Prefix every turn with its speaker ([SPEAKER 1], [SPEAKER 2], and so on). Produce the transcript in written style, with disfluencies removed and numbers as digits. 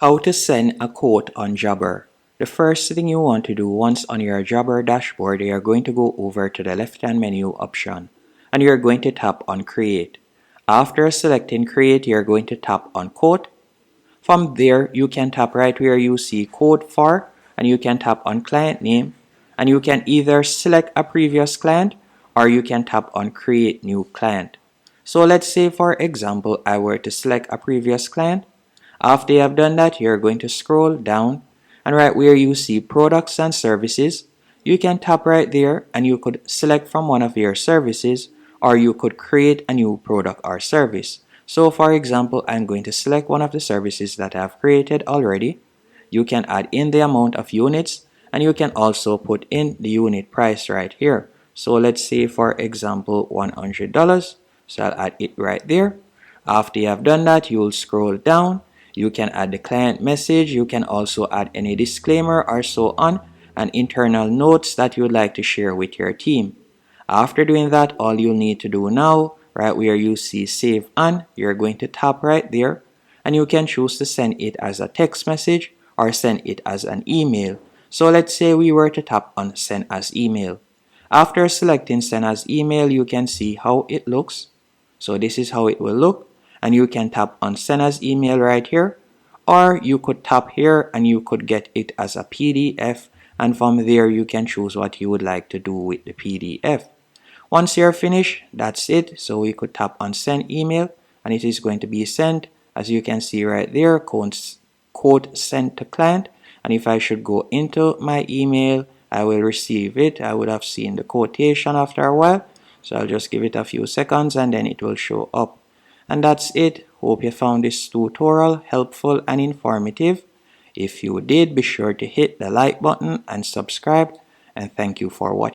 [SPEAKER 1] How to send a quote on Jobber. The first thing you want to do once on your Jobber dashboard, you are going to go over to the left hand menu option and you are going to tap on Create. After selecting Create, you are going to tap on Quote. From there, you can tap right where you see Quote For and you can tap on Client Name and you can either select a previous client or you can tap on Create New Client. So let's say for example, I were to select a previous client. After you have done that, you're going to scroll down and right where you see products and services, you can tap right there and you could select from one of your services or you could create a new product or service. So for example, I'm going to select one of the services that I've created already. You can add in the amount of units and you can also put in the unit price right here. So let's say for example $100. So I'll add it right there. After you have done that, you'll scroll down. You can add the client message. You can also add any disclaimer or so on and internal notes that you would like to share with your team. After doing that, all you'll need to do now, right where you see Save On, you're going to tap right there and you can choose to send it as a text message or send it as an email. So let's say we were to tap on Send as Email. After selecting Send as Email, you can see how it looks. So this is how it will look and you can tap on Send as Email right here, or you could tap here and you could get it as a PDF, and from there you can choose what you would like to do with the PDF. Once you're finished, that's it. So we could tap on Send Email and it is going to be sent. As you can see right there, quote sent to client, and if I should go into my email, I will receive it. I would have seen the quotation after a while, so I'll just give it a few seconds and then it will show up. And that's it. Hope you found this tutorial helpful and informative. If you did, be sure to hit the like button and subscribe, and thank you for watching.